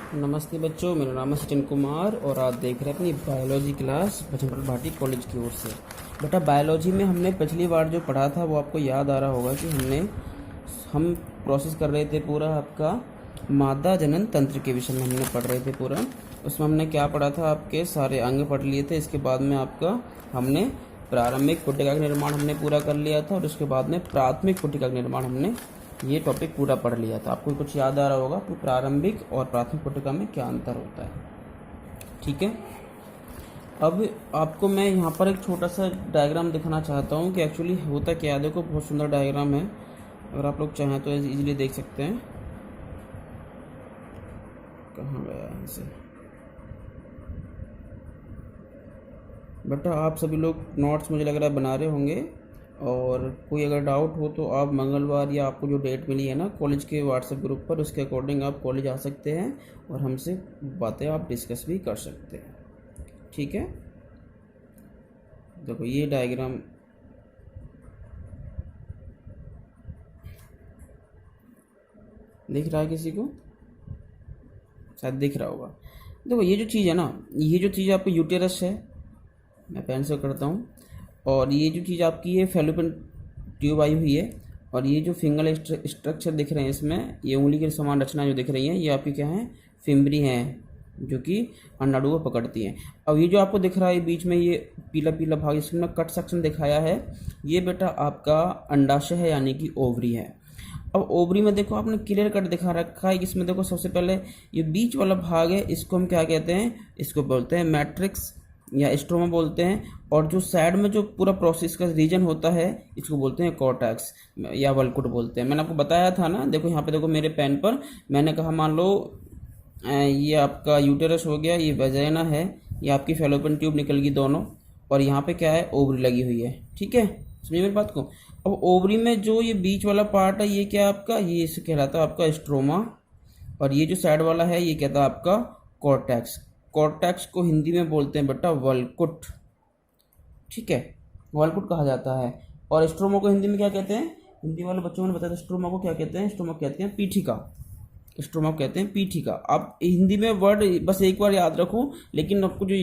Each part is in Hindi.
नमस्ते बच्चों, मेरा नाम है सचिन कुमार और आप देख रहे हैं अपनी बायोलॉजी क्लास बचनपुर भाटी कॉलेज की ओर से। बेटा बायोलॉजी में हमने पिछली बार जो पढ़ा था वो आपको याद आ रहा होगा कि हम प्रोसेस कर रहे थे पूरा आपका मादा जनन तंत्र के विषय में हमने पढ़ रहे थे पूरा। उसमें हमने क्या पढ़ा था, आपके सारे अंग पढ़ लिए थे। इसके बाद में आपका हमने प्रारंभिक पुटिका का निर्माण हमने पूरा कर लिया था और उसके बाद में प्राथमिक पुटिका का निर्माण हमने ये टॉपिक पूरा पढ़ लिया था। आपको कुछ याद आ रहा होगा कि प्रारंभिक और प्राथमिक पुटिका में क्या अंतर होता है। ठीक है, अब आपको मैं यहाँ पर एक छोटा सा डायग्राम दिखाना चाहता हूँ कि एक्चुअली होता क्या है। देखो बहुत सुंदर डायग्राम है, अगर आप लोग चाहें तो इजीली देख सकते हैं। कहाँ गया यहाँ से बेटा, आप सभी लोग नोट्स मुझे लग रहा है बना रहे होंगे, और कोई अगर डाउट हो तो आप मंगलवार या आपको जो डेट मिली है ना कॉलेज के व्हाट्सएप ग्रुप पर, उसके अकॉर्डिंग आप कॉलेज आ सकते हैं और हमसे बातें आप डिस्कस भी कर सकते हैं। ठीक है, देखो ये डायग्राम दिख रहा है किसी को, शायद दिख रहा होगा। देखो ये जो चीज़ है ना, ये जो चीज़ आपको यूटेरस है, मैं पेन से करता हूँ, और ये जो चीज़ आपकी ये फेलोपियन ट्यूब आई हुई है, और ये जो फिंगर स्ट्रक्चर दिख रहे हैं इसमें, ये उंगली के समान रचना जो दिख रही हैं, ये आपकी क्या है, फिम्बरी हैं, जो कि अंडाणु को पकड़ती हैं। अब ये जो आपको दिख रहा है बीच में ये पीला पीला भाग, इसमें कट सेक्शन दिखाया है, ये बेटा आपका अंडाशय है, यानी कि ओवरी है। अब ओवरी में देखो आपने क्लियर कट दिखा रखा है। इसमें देखो सबसे पहले ये बीच वाला भाग है, इसको हम क्या कहते हैं, इसको बोलते हैं मैट्रिक्स या स्ट्रोमा बोलते हैं, और जो साइड में जो पूरा प्रोसेस का रीजन होता है इसको बोलते हैं कॉर्टेक्स या वल्कुट बोलते हैं। मैंने आपको बताया था ना, देखो यहाँ पे देखो मेरे पेन पर मैंने कहा मान लो ये आपका यूटेरस हो गया, ये वेजाइना है, ये आपकी फेलोपियन ट्यूब निकल गई दोनों, और यहाँ पे क्या है, ओवरी लगी हुई है। ठीक है, समझिए मेरी बात को। अब ओवरी में जो ये बीच वाला पार्ट है ये क्या है आपका, ये इसे कहलाता है आपका स्ट्रोमा, और ये जो साइड वाला है ये कहता है आपका कॉर्टेक्स। कॉर्टेक्स को हिंदी में बोलते हैं बेटा वल्कुट। ठीक है, वल्कुट कहा जाता है। और स्ट्रोमा को हिंदी में क्या कहते हैं, हिंदी वाले बच्चों ने बताया था स्ट्रोमा को क्या कहते हैं, स्ट्रोमा कहते हैं पीठिका। स्ट्रोमा कहते हैं पीठिका। आप हिंदी में वर्ड बस एक बार याद रखो, लेकिन आपको जो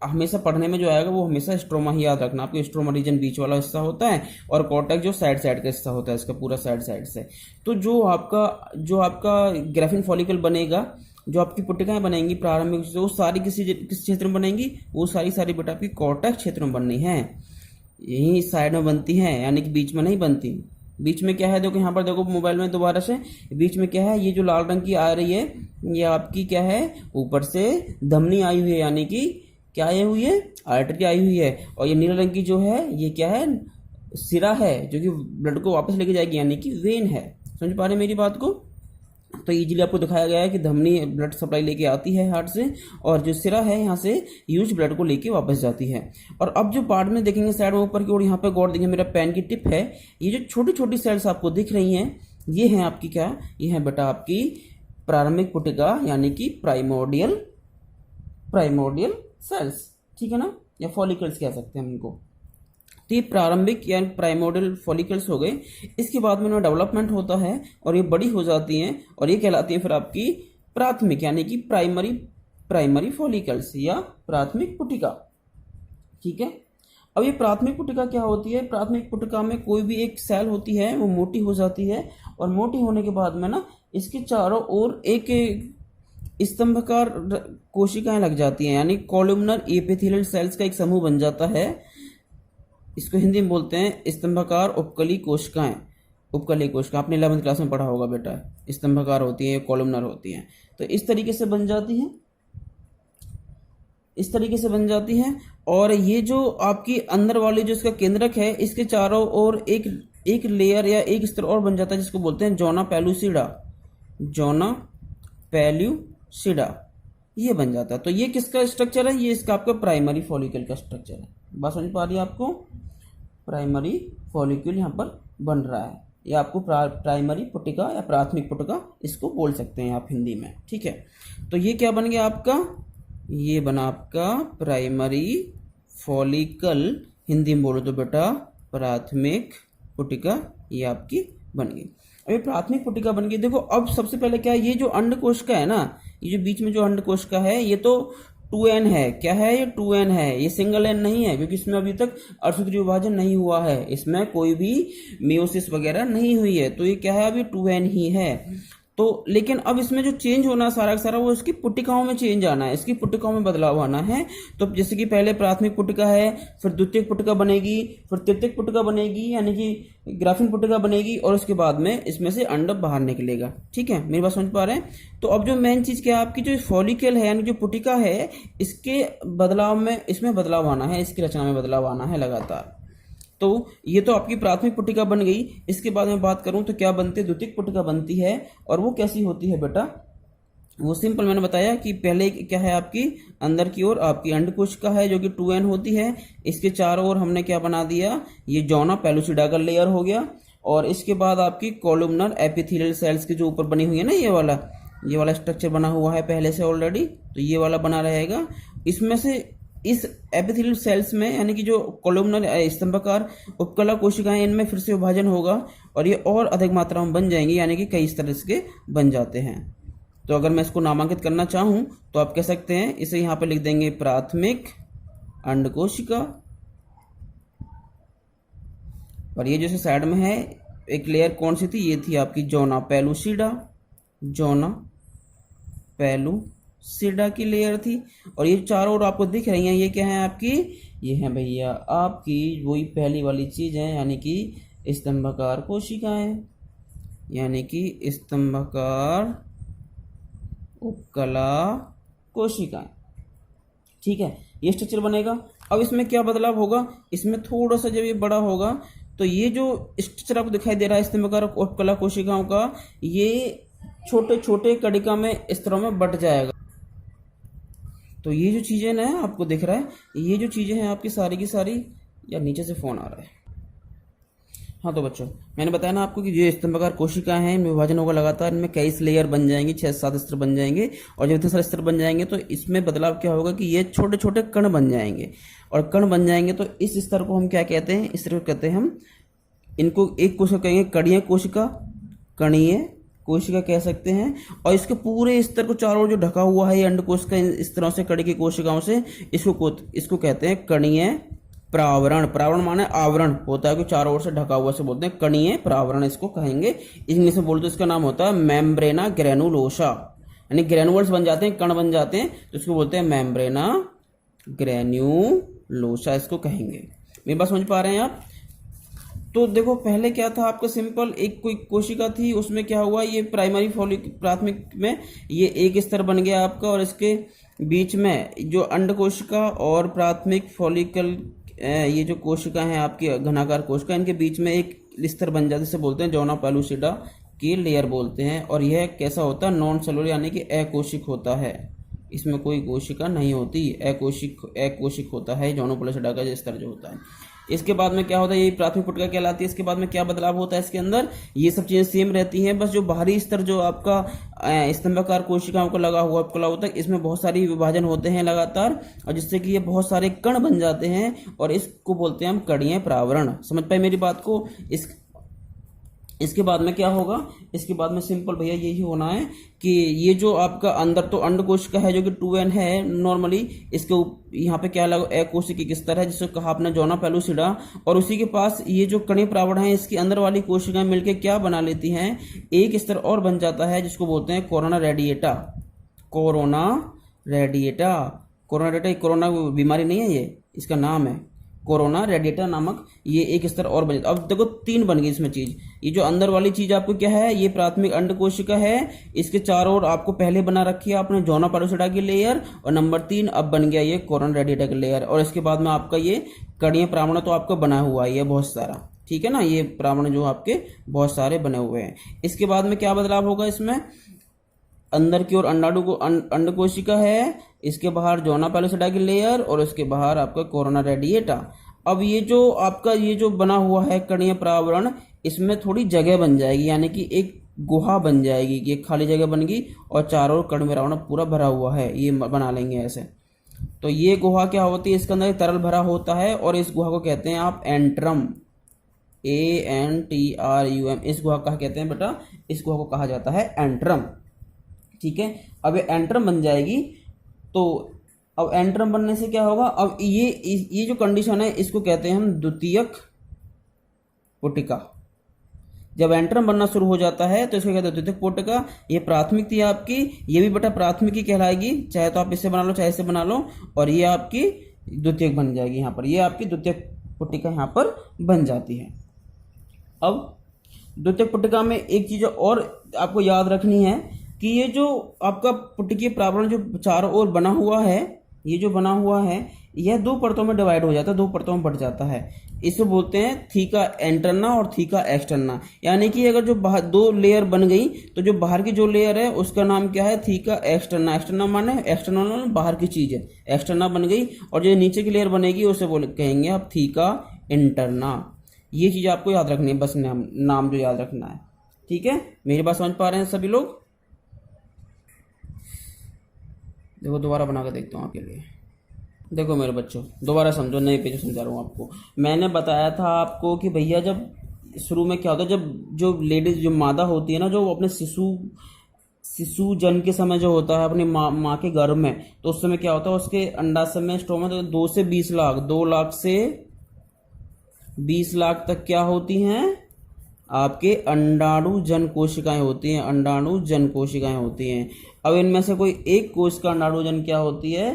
हमेशा पढ़ने में जो आएगा वो हमेशा स्ट्रोमा ही याद रखना। आपको स्ट्रोमा रीजन बीच वाला हिस्सा होता है, और कॉर्टेक्स जो साइड साइड का हिस्सा होता है इसका पूरा साइड साइड से। तो जो आपका ग्राफिन फॉलिकल बनेगा, जो आपकी पुटिकाएं बनेंगी प्रारंभिक, जो सारी किस क्षेत्र में बनेंगी, वो सारी बेटा आपकी कॉर्टेक्स क्षेत्र में बननी है, यही साइड में बनती हैं, यानी कि बीच में नहीं बनती। बीच में क्या है, देखो यहाँ पर देखो मोबाइल में दोबारा से, बीच में क्या है, ये जो लाल रंग की आ रही है ये आपकी क्या है, ऊपर से धमनी आई हुई है, यानी कि क्या आई हुई है, आर्टरी आई हुई है। और ये नीले रंग की जो है ये क्या है, सिरा है, जो कि ब्लड को वापस लेके जाएगी, यानी कि वेन है। समझ पा रहे मेरी बात को। तो इजीली आपको दिखाया गया है कि धमनी ब्लड सप्लाई लेके आती है हार्ट से, और जो सिरा है यहाँ से यूज ब्लड को लेके वापस जाती है। और अब जो पार्ट में देखेंगे साइड में ऊपर की ओर, यहाँ पे गौर देखेंगे, मेरा पेन की टिप है, ये जो छोटी छोटी सेल्स आपको दिख रही हैं ये हैं आपकी क्या, ये है बेटा आपकी प्रारंभिक पुटिका, यानी कि प्राइमोर्डियल सेल्स। ठीक है ना, या फॉलिकल्स कह सकते हैं हम इनको। तो ये प्रारंभिक या प्राइमोर्डियल फॉलिकल्स हो गए। इसके बाद में उनमें डेवलपमेंट होता है और ये बड़ी हो जाती हैं, और ये कहलाती हैं फिर आपकी प्राथमिक, यानी कि प्राइमरी फॉलिकल्स या प्राथमिक पुटिका। ठीक है, अब ये प्राथमिक पुटिका क्या होती है, प्राथमिक पुटिका में कोई भी एक सेल होती है वो मोटी हो जाती है, और मोटी होने के बाद में ना इसके चारों ओर एक स्तंभकार कोशिकाएं लग जाती हैं, यानी कॉलमनर एपिथेलियल सेल्स का एक समूह बन जाता है। इसको हिंदी में बोलते हैं स्तंभाकार उपकली कोशिकाएं। उपकली कोशिका आपने 11वीं क्लास में पढ़ा होगा बेटा, स्तंभाकार होती हैं, कॉलमनर होती हैं। तो इस तरीके से बन जाती हैं, और ये जो आपकी अंदर वाली जो इसका केंद्रक है, इसके चारों ओर एक लेयर या एक स्तर और बन जाता है, जिसको बोलते हैं जोना पेलुसिडा, ये बन जाता है। तो ये किसका स्ट्रक्चर है, ये इसका आपका प्राइमरी फॉलिकल का स्ट्रक्चर है। बात समझ पा रही है आपको, प्राइमरी फॉलिक्यूल यहाँ पर बन रहा है, या आपको प्राइमरी पुटिका या प्राथमिक पुटिका इसको बोल सकते हैं आप हिंदी में। ठीक है, तो ये क्या बन गया आपका, ये बना आपका प्राइमरी फॉलिकल, हिंदी में बोलो तो बेटा प्राथमिक पुटिका, ये आपकी बन गई। अब ये प्राथमिक पुटिका बन गई। देखो अब सबसे पहले क्या है, ये जो अंड कोशिका है ना, ये जो बीच में जो अंड कोशिका है ये तो 2n है। क्या है ये? 2n है। ये सिंगल n नहीं है क्योंकि इसमें अभी तक अर्धसूत्री विभाजन नहीं हुआ है, इसमें कोई भी मियोसिस वगैरह नहीं हुई है, तो ये क्या है? अभी 2n ही है। तो लेकिन अब इसमें जो चेंज होना सारा का सारा वो इसकी पुटिकाओं में चेंज आना है, इसकी पुटिकाओं में बदलाव आना है। तो जैसे कि पहले प्राथमिक पुटिका है, फिर द्वितीयक पुटिका बनेगी, फिर तृतीयक पुटिका बनेगी यानी कि ग्राफिन पुटिका बनेगी, और उसके बाद में इसमें से अंड बाहर निकलेगा। ठीक है, मेरी बात समझ पा रहे हैं? तो अब जो मेन चीज क्या है, आपकी जो फॉलिकल है यानी जो पुटिका है, इसके बदलाव में, इसमें बदलाव आना है, इसकी रचना में बदलाव आना है लगातार। तो ये तो आपकी प्राथमिक पुटिका बन गई। इसके बाद में बात करूं तो क्या बनती है? द्वितीयक पुटिका बनती है। और वो कैसी होती है बेटा? वो सिंपल मैंने बताया कि पहले क्या है, आपकी अंदर की ओर आपकी अंड कोशिका है जो कि 2n होती है। इसके चारों ओर हमने क्या बना दिया? ये जॉना पेलुसिडा का लेयर हो गया। और इसके बाद आपकी कॉलुमनर एपिथेलियल सेल्स की जो ऊपर बनी हुई है ना, ये वाला स्ट्रक्चर बना हुआ है पहले से ऑलरेडी, तो ये वाला बना रहेगा। इसमें से इस एपिथेलियल सेल्स में यानी कि जो कॉलुमनर स्तंभाकार उपकला कोशिकाएं, इनमें फिर से विभाजन होगा और ये और अधिक मात्रा में बन जाएंगी, यानी कि कई इस तरह के बन जाते हैं। तो अगर मैं इसको नामांकित करना चाहूं तो आप कह सकते हैं, इसे यहां पे लिख देंगे प्राथमिक अंड कोशिका, और ये जैसे साइड में है एक लेयर कौन सी थी? ये थी आपकी जॉना पेलुसिडा, जॉना पेलुसिडा की लेयर थी। और ये चारों ओर आपको दिख रही हैं, ये क्या है आपकी? ये है भैया आपकी वही पहली वाली चीज है, यानी कि स्तंभाकार कोशिकाएं, यानी कि स्तंभाकार उपकला कोशिकाएं। ठीक है, ये स्ट्रक्चर बनेगा। अब इसमें क्या बदलाव होगा? इसमें थोड़ा सा जब ये बड़ा होगा तो ये जो स्ट्रक्चर आपको दिखाई दे रहा है स्तंभाकार उपकला कोशिकाओं का, ये छोटे छोटे कणिका में स्तरों में बट जाएगा। तो ये जो चीजें ना आपको दिख रहा है, ये जो चीजें हैं आपकी सारी की सारी, या नीचे से फोन आ रहा है। हाँ तो बच्चों, मैंने बताया ना आपको कि जो स्तंभाकार कोशिका हैं, इनमें विभाजन होगा लगातार, इनमें कई लेयर बन जाएंगे, 6-7 स्तर बन जाएंगे। और जब इतने सारे स्तर बन जाएंगे तो इसमें बदलाव क्या होगा कि ये छोटे छोटे कण बन जाएंगे। और कण बन जाएंगे तो इस स्तर को हम क्या कहते हैं? इस स्तर को कहते हैं हम, इनको एक कोशिका कहेंगे कणीय कोशिका, कणीय कोशिका कह सकते हैं। और इसके पूरे स्तर को चारों ओर जो ढका हुआ है ये अंड कोशिका इस तरह से कड़ी की कोशिकाओं से, इसको कहते हैं कणीय प्रावरण। प्रावरण माने आवरण होता है कि चारों ओर से ढका हुआ, से बोलते हैं कणीय प्रावरण, इसको कहेंगे। इंग्लिश में बोलते हैं इसका नाम होता है मेम्ब्रेना ग्रेनुलोसा, यानी ग्रेनुअल्स बन जाते हैं, कण बन जाते हैं, तो इसको बोलते हैं मेम्ब्रेना ग्रेन्युलोसा, इसको कहेंगे। मेरी बात समझ पा रहे हैं आप? तो देखो पहले क्या था आपका, सिंपल एक कोई कोशिका थी, उसमें क्या हुआ, ये प्राइमरी प्राथमिक में ये एक स्तर बन गया आपका, और इसके बीच में जो अंड कोशिका और प्राथमिक फॉलिकल, ये जो कोशिका है आपकी घनाकार कोशिका, इनके बीच में एक स्तर बन जाता है, जिसे बोलते हैं जॉना पेलुसिडा की लेयर बोलते हैं। और यह कैसा होता है? नॉन सेलुलर यानी कि अकोशिक होता है, इसमें कोई कोशिका नहीं होती, अकोशिक होता है जॉना पेलुसिडा का जो स्तर जो होता है। इसके बाद में क्या होता है? ये प्राथमिक पुटिका कहलाती है। इसके बाद में क्या बदलाव होता है इसके अंदर? ये सब चीजें सेम रहती हैं, बस जो बाहरी स्तर जो आपका स्तंभाकार कोशिकाओं को लगा हुआ उपकला होता है, इसमें बहुत सारी विभाजन होते हैं लगातार, और जिससे कि ये बहुत सारे कण बन जाते हैं, और इसको बोलते हैं हम कणीय प्रावरण। समझ पाए मेरी बात को? इसके बाद में क्या होगा? इसके बाद में सिंपल भैया यही होना है कि ये जो आपका अंदर तो अंड कोशिका है जो कि 2n है नॉर्मली, इसके यहाँ पे क्या लगा? अकोशिकी स्तर है, जिसको कहा आपने जॉना पेलुसिडा, और उसी के पास ये जो कणीय प्रावरण है, इसकी अंदर वाली कोशिकाएं मिलकर क्या बना लेती हैं? एक स्तर और बन जाता है, जिसको बोलते हैं corona radiata. Corona radiata, corona बीमारी नहीं है, ये इसका नाम है कोरोना रेडिएटा नामक। ये एक स्तर और बन जाता। अब देखो 3 बन गई इसमें चीज। ये जो अंदर वाली चीज आपको क्या है? ये प्राथमिक अंड कोशिका है, इसके चारों ओर आपको पहले बना रखी है आपने जॉना पेलुसिडा की लेयर, और नंबर 3 अब बन गया ये कोरोना रेडिएटा की लेयर। और इसके बाद में आपका ये कणीय प्रावरण तो आपका बना हुआ है ये बहुत सारा, ठीक है ना, ये प्रावरण जो आपके बहुत सारे बने हुए हैं। इसके बाद में क्या बदलाव होगा इसमें? अंदर की ओर अंड कोशिका है, इसके बाहर जॉना पेलुसिडा की लेयर, और उसके बाहर आपका कोरोना रेडिएटा। अब ये जो आपका ये जो बना हुआ है कणीय प्रावरण, इसमें थोड़ी जगह बन जाएगी, यानी कि एक गुहा बन जाएगी, ये खाली जगह बन गई, और चारों ओर कण प्रावरण पूरा भरा हुआ है, ये बना लेंगे ऐसे। तो ये गुहा क्या होती है? इसके अंदर एक तरल भरा होता है, और इस गुहा को कहते हैं आप एंट्रम, ANTRUM। इस गुहा का कहते हैं बेटा, इस गुहा को कहा जाता है एंट्रम, ठीक है। अब ये एंट्रम बन जाएगी, तो अब एंट्रम बनने से क्या होगा, अब ये जो कंडीशन है इसको कहते हैं हम द्वितीयक पुटिका। जब एंट्रम बनना शुरू हो जाता है तो इसको कहते हैं द्वितीयक पुटिका। ये प्राथमिक थी आपकी, ये भी बेटा प्राथमिक ही कहलाएगी, चाहे तो आप इससे बना लो चाहे इससे बना लो, और ये आपकी द्वितीयक बन जाएगी यहाँ पर, ये आपकी द्वितीयक पुटिका यहाँ पर बन जाती है। अब द्वितीयक पुटिका में एक चीज और आपको याद रखनी है कि ये जो आपका पुटिकीय प्रावरण जो चारों ओर बना हुआ है, ये जो बना हुआ है यह दो परतों में डिवाइड हो जाता है, दो परतों में बढ़ जाता है। इसको बोलते हैं थीका इंटरना और थीका एक्सटर्ना। यानी कि अगर जो बाहर दो लेयर बन गई तो जो बाहर की जो लेयर है उसका नाम क्या है, थीका एक्सटर्ना। एक्सटर्ना माने एक्सटर्नल बाहर की चीज है, एक्सटर्ना बन गई। और जो नीचे की लेयर बनेगी उसे कहेंगे आप थीका इंटरना। ये चीज आपको याद रखनी है, बस नाम जो याद रखना है। ठीक है, मेरी बात समझ पा रहे हैं सभी लोग? देखो दोबारा बना के देखता हूँ आपके लिए। देखो मेरे बच्चों दोबारा समझो, नए पेज समझा रहा हूँ आपको। मैंने बताया था आपको कि भैया जब शुरू में क्या होता है, जब जो लेडीज जो मादा होती है ना, जो अपने शिशु जन्म के समय जो होता है अपनी माँ के गर्भ में, तो उस समय क्या होता है उसके अंडाशय में स्ट्रोमा 2 से 20 लाख 2 लाख से 20 लाख तक क्या होती हैं आपके अंडाणु जन कोशिकाएं होती हैं, अंडाणु जन कोशिकाएं होती हैं। अब इनमें से कोई एक कोश का अंडाणु जन क्या होती है,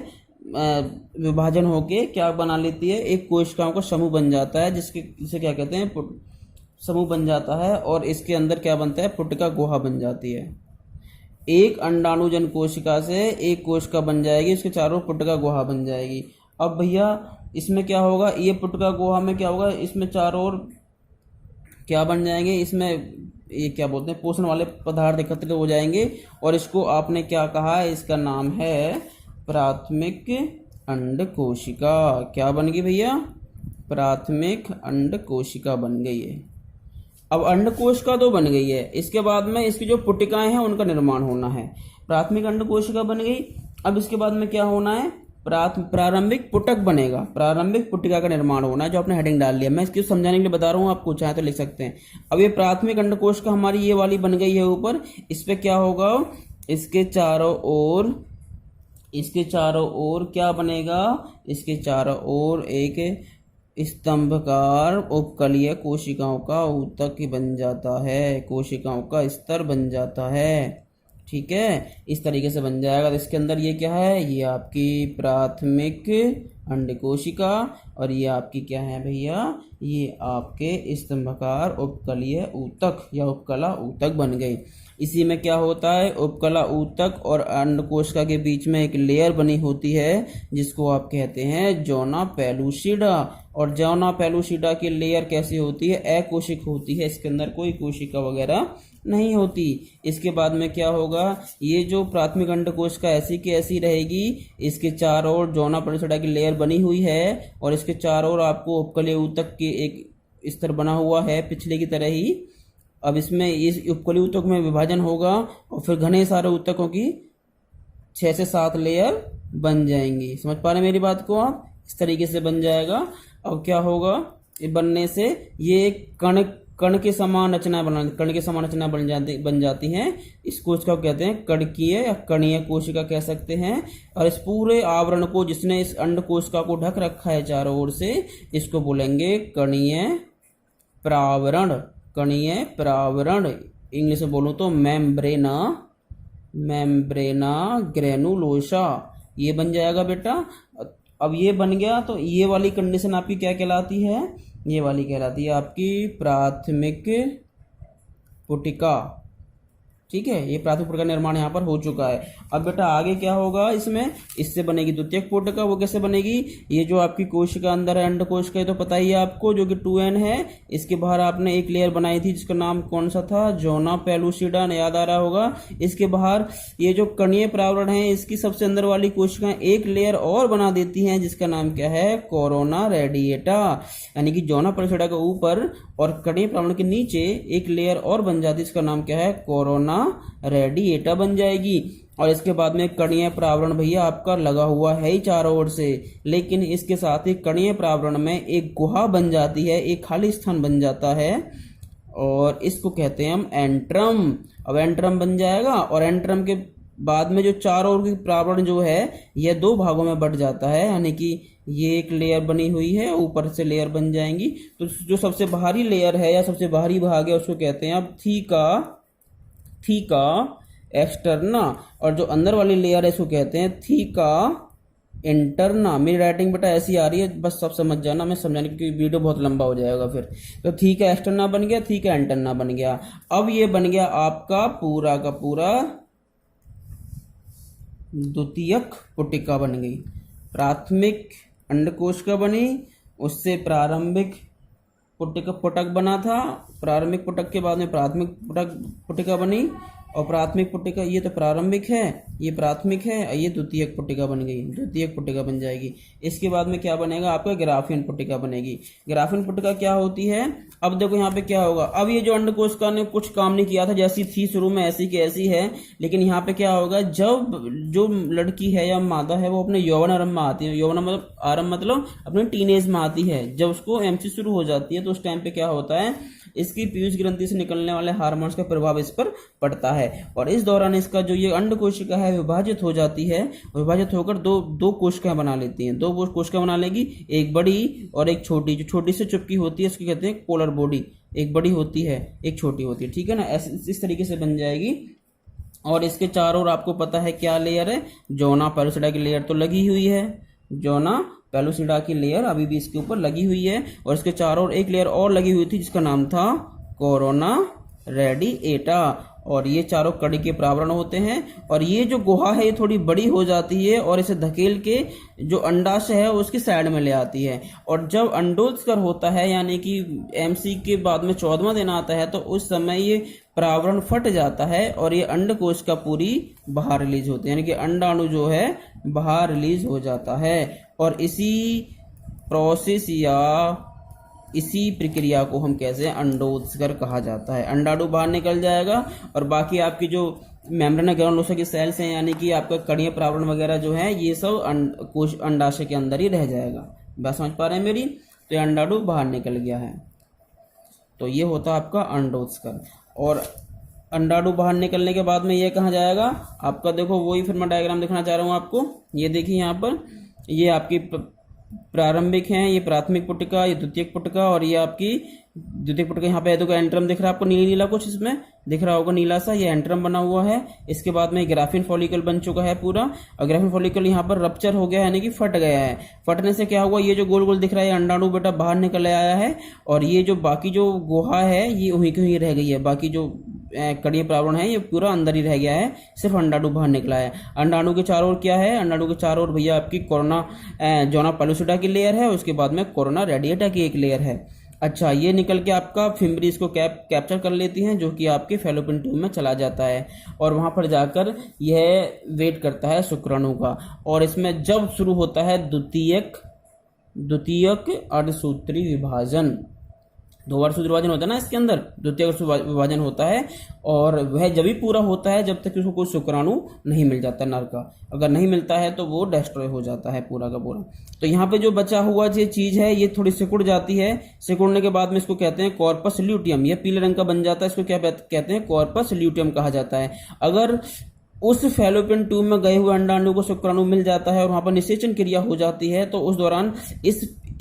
विभाजन होके क्या बना लेती है, एक कोशिकाओं का समूह बन जाता है, जिसे क्या कहते हैं समूह बन जाता है। और इसके अंदर क्या बनता है, पुटिका गुहा बन जाती है। एक अंडाणुजन कोशिका से एक कोशिका बन जाएगी, इसके चारों पुटिका गुहा बन जाएगी। अब भैया इसमें क्या होगा, ये पुटिका गुहा में क्या होगा, इसमें चारों ओर क्या बन जाएंगे, इसमें ये क्या बोलते हैं पोषण वाले पदार्थ एकत्रित हो जाएंगे। और इसको आपने क्या कहा है, इसका नाम है प्राथमिक अंड कोशिका। क्या बन गई भैया, प्राथमिक अंड कोशिका बन गई है। अब अंड कोशिका तो बन गई है, इसके बाद में इसकी जो पुटिकाएं हैं उनका निर्माण होना है। प्राथमिक अंड कोशिका बन गई, अब इसके बाद में क्या होना है, प्रारंभिक पुटक बनेगा, प्रारंभिक पुटिका का निर्माण होना है, जो आपने हेडिंग डाल लिया। मैं इसको समझाने के लिए बता रहा हूँ, आपको चाहे तो लिख सकते हैं। अब ये प्राथमिक अंड कोशिका हमारी ये वाली बन गई है ऊपर, इस पे क्या होगा, इसके चारों ओर क्या बनेगा, इसके चारों ओर एक स्तंभकार उपकलीय कोशिकाओं का ऊतक बन जाता है, कोशिकाओं का स्तर बन जाता है। ठीक है, इस तरीके से बन जाएगा। तो इसके अंदर ये क्या है, ये आपकी प्राथमिक अंड कोशिका, और ये आपकी क्या है भैया, ये आपके स्तंभकार उपकलीय ऊतक या उपकला ऊतक बन गई। इसी में क्या होता है, उपकला ऊतक और अंड कोशिका के बीच में एक लेयर बनी होती है जिसको आप कहते हैं जोना पेलुसिडा। और जोना पेलुसिडा की लेयर कैसी होती है, अकोशिक होती है, इसके अंदर कोई कोशिका वगैरह नहीं होती। इसके बाद में क्या होगा, ये जो प्राथमिक अंड कोशिका ऐसी की ऐसी रहेगी, इसके चारों ओर जोना पेलुसिडा की लेयर बनी हुई है, और इसके चारों ओर आपको उपकलीय ऊतक के एक स्तर बना हुआ है पिछले की तरह ही। अब इसमें इस उपकलीय ऊतक में विभाजन होगा और फिर घने सारे ऊतकों की 6 से 7 लेयर बन जाएंगी। समझ पा रहे मेरी बात को आप, इस तरीके से बन जाएगा। अब क्या होगा, ये बनने से ये कण के समान रचना बन जाती हैं। इस कोशिका को कहते हैं कणकीय या कणीय कोशिका कह सकते हैं। और इस पूरे आवरण को जिसने इस अंड कोशिका को ढक रखा है चारों ओर से, इसको बोलेंगे कणीय प्रावरण। कणीय प्रावरण इंग्लिश में बोलूं तो मेम्ब्रेना ग्रेनुलोसा, ये बन जाएगा बेटा। अब ये बन गया तो ये वाली कंडीशन आपकी क्या कहलाती है, ये वाली कहलाती है आपकी प्राथमिक पुटिका। ठीक है, ये प्राथमिक पुटिका निर्माण यहाँ पर हो चुका है। अब बेटा आगे क्या होगा, इसमें इससे बनेगी द्वितीयक पुटिका। वो कैसे बनेगी, ये जो आपकी कोशिका अंदर है अंड कोशिका, तो पता ही है आपको, जो कि 2n है, इसके बाहर आपने एक लेयर बनाई थी जिसका नाम कौन सा था, जोना पेलुसिडा, याद आ रहा होगा। इसके बाहर ये जो कणीय प्रावरण है, इसकी सबसे अंदर वाली कोशिकाएं एक लेयर और बना देती हैं जिसका नाम क्या है, कोरोना रेडिएटा। यानी कि जोना पेलुसिडा के ऊपर और कणीय प्रावरण के नीचे एक लेयर और बन जाती है, इसका नाम क्या है, कोरोना रेडिएटा बन जाएगी। और इसके बाद में कणीय प्रावरण भैया आपका लगा हुआ है ही चारों ओर से, लेकिन इसके साथ ही कणीय प्रावरण में एक गुहा बन जाती है, एक खाली स्थान बन जाता है, और इसको कहते हैं हम एंट्रम। अब एंट्रम बन जाएगा, और एंट्रम के बाद में जो चारों ओर की प्रावरण जो है यह दो भागों में बट जाता है, यानी कि ये एक लेयर बनी हुई है, ऊपर से लेयर बन जाएंगी। तो जो सबसे बाहरी लेयर है या सबसे बाहरी भाग है उसको कहते हैं अब थीका एक्सटर्ना, और जो अंदर वाली लेयर है इसको कहते हैं थीका इंटरना। मेरी राइटिंग बेटा ऐसी आ रही है, बस सब समझ जाना, मैं समझाने क्योंकि वीडियो बहुत लंबा हो जाएगा फिर। तो थीका एक्सटर्ना बन गया, थीका इंटरना बन गया। अब ये बन गया आपका पूरा का पूरा द्वितीयक पुटिका बन गई। प्राथमिक अंडकोश का बनी, उससे प्रारंभिक पुटक बना था, प्रारंभिक पुटक के बाद में प्राथमिक पुटिका बनी, और प्राथमिक पुटिका ये तो प्रारंभिक है, ये प्राथमिक है, ये द्वितीयक पुटिका बन गई, द्वितीयक पुटिका बन जाएगी। इसके बाद में क्या बनेगा आपका ग्राफियन पुटिका बनेगी। ग्राफियन पुटिका क्या होती है, अब देखो यहाँ पे क्या होगा, अब ये जो अंडकोश का ने कुछ काम नहीं किया था, जैसी थी शुरू में ऐसी की ऐसी है, लेकिन यहाँ पे क्या होगा, जब जो लड़की है या मादा है वो अपने यौवन आरंभ में आती है, यौवन मतलब आरंभ मतलब अपने टीनेज में आती है, जब उसको एमसी शुरू हो जाती है तो उस टाइम पे क्या होता है, इसकी पीयूष ग्रंथि से निकलने वाले हार्मोन्स का प्रभाव इस पर पड़ता है, और इस दौरान इसका जो ये अंड कोशिका है विभाजित हो जाती है, विभाजित होकर दो कोशिकाएं बना लेती हैं, दो कोशिकाएं बना लेगी, एक बड़ी और एक छोटी। जो छोटी से चुपकी होती है उसको कहते हैं पोलर बॉडी, एक बड़ी होती है एक छोटी होती है, ठीक है ना, इस तरीके से बन जाएगी। और इसके चारों ओर आपको पता है क्या लेयर है, जोना पेलुसिडा की लेयर तो लगी हुई है, जोना पेलुसिडा की लेयर अभी भी इसके ऊपर लगी हुई है, और इसके चारों ओर एक लेयर और लगी हुई थी जिसका नाम था कोरोना रेडिएटा, और ये चारों कड़ी के प्रावरण होते हैं। और ये जो गुहा है ये थोड़ी बड़ी हो जाती है और इसे धकेल के जो अंडाशय है उसकी साइड में ले आती है, और जब अंडोत्कर होता है यानी कि एमसी के बाद में 14वां दिन आता है तो उस समय ये प्रावरण फट जाता है और ये अंडकोश का पूरी बाहर रिलीज होती है, यानी कि अंडाणु जो है बाहर रिलीज हो जाता है। और इसी प्रोसेस या इसी प्रक्रिया को हम कैसे अंडोत्कर कहा जाता है। अंडाणु बाहर निकल जाएगा और बाकी आपकी जो मेम्ब्रेन ग्रानुलोसा की सेल्स हैं यानी कि आपका कड़ियाँ प्रावरण वगैरह जो है ये सब कोश अंडाशय के अंदर ही रह जाएगा। बात समझ पा रहे हैं मेरी? तो ये अंडाणु बाहर निकल गया है, तो ये होता है आपका अंडोत्कर। और अंडाणु बाहर निकलने के बाद में ये कहाँ जाएगा आपका, देखो वही फिर मैं डायग्राम दिखाना चाह रहा हूँ आपको। ये देखिए यहाँ पर ये आपकी प्रारंभिक हैं, ये प्राथमिक पुटिका, ये द्वितीयक पुटिका, और ये आपकी द्वितीयक पुटिका। यहाँ पे देखो एंट्रम दिख रहा है आपको, नीला कुछ इसमें दिख रहा होगा नीला सा, ये एंट्रम बना हुआ है। इसके बाद में ग्राफिन फॉलिकल बन चुका है पूरा, और ग्राफिन फॉलिकल यहाँ पर रप्चर हो गया है यानी कि फट गया है। फटने से क्या हुआ, ये जो गोल गोल दिख रहा है अंडाणु बेटा बाहर निकल आया है, और ये जो बाकी जो गुहा है ये वहीं की वहीं रह गई है, बाकी जो कड़ियाँ प्रावरण है ये पूरा अंदर ही रह गया है, सिर्फ अंडाणु बाहर निकला है। अंडाणु के चारों ओर क्या है, अंडाणु के चारों ओर भैया आपकी कोरोना जोना पेलुसिडा की लेयर है, उसके बाद में कोरोना रेडिएटा की एक लेयर है। अच्छा, ये निकल के आपका फिम्ब्री इसको कैप्चर कर लेती हैं जो कि आपके फैलोपियन ट्यूब में चला जाता है, और वहां पर जाकर यह वेट करता है शुक्राणु का। और इसमें जब शुरू होता है द्वितीयक अर्धसूत्री विभाजन, 2 बार सूत्र विभाजन होता है ना इसके अंदर, द्वितीयक विभाजन होता है, और वह जब भी पूरा होता है जब तक उसको कोई शुक्राणु नहीं मिल जाता नर का। अगर नहीं मिलता है तो वो डिस्ट्रॉय हो जाता है पूरा का पूरा। तो यहाँ पे जो बचा हुआ ये चीज है ये थोड़ी सिकुड़ जाती है, सिकुड़ने के बाद में इसको कहते हैं कॉर्पस ल्यूटियम, ये पीले रंग का बन जाता है, इसको क्या कहते हैं कॉर्पस ल्यूटियम कहा जाता है। अगर उस फैलोपियन ट्यूब में गए हुए अंडाणु को शुक्राणु मिल जाता है और वहां पर निषेचन क्रिया हो जाती है तो उस दौरान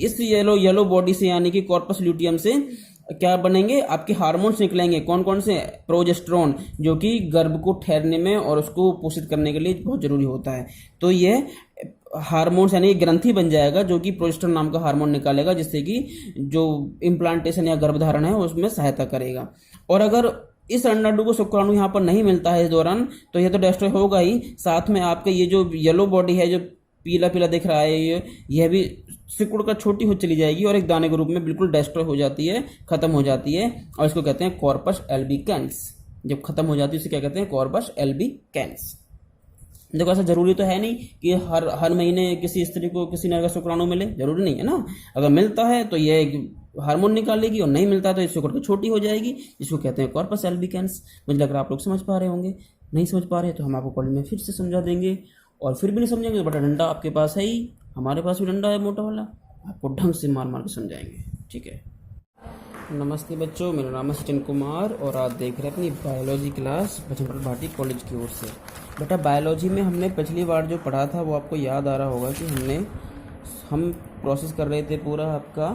इस येलो बॉडी से यानी कि कॉर्पस ल्यूटियम से क्या बनेंगे, आपके हार्मोन्स निकलेंगे। कौन कौन से? प्रोजेस्टेरोन, जो कि गर्भ को ठहरने में और उसको पोषित करने के लिए बहुत जरूरी होता है। तो ये हार्मोन्स यानी ग्रंथि बन जाएगा जो कि प्रोजेस्टेरोन नाम का हार्मोन निकालेगा, जिससे कि जो इम्प्लांटेशन या गर्भधारण है उसमें सहायता करेगा। और अगर इस अंडाणु को शुक्राणु यहाँ पर नहीं मिलता है इस दौरान तो यह तो डिस्ट्रॉय होगा ही, साथ में आपके ये जो येलो बॉडी है जो पीला पीला दिख रहा है यह भी सिकुड़ कर छोटी हो चली जाएगी और एक दाने के रूप में बिल्कुल डिस्ट्रॉय हो जाती है, खत्म हो जाती है, और इसको कहते हैं कॉर्पस एल्बिकेंस। जब खत्म हो जाती है इसे क्या कहते हैं, कॉर्पस एल्बिकेंस। देखो ऐसा जरूरी तो है नहीं कि हर महीने किसी स्त्री को किसी नर का शुक्राणु मिले, जरूरी नहीं है ना। अगर मिलता है तो ये हार्मोन निकालेगी और नहीं मिलता तो ये सिकुड़ कर छोटी हो जाएगी, जिसको कहते हैं कॉर्पस एल्बिकेंस। मुझे लग रहा है आप लोग समझ पा रहे होंगे, नहीं समझ पा रहे तो हम आपको कॉलेज में फिर से समझा देंगे, और फिर भी नहीं समझेंगे तो बड़ा डंडा आपके पास है ही, हमारे पास भी डंडा है मोटा वाला, आपको ढंग से मार मार के समझाएंगे, ठीक है। नमस्ते बच्चों, मेरा नाम है सचिन कुमार और आप देख रहे हैं अपनी बायोलॉजी क्लास बचनपुर भाटी कॉलेज की ओर से। बेटा बायोलॉजी में हमने पिछली बार जो पढ़ा था वो आपको याद आ रहा होगा कि हम प्रोसेस कर रहे थे पूरा आपका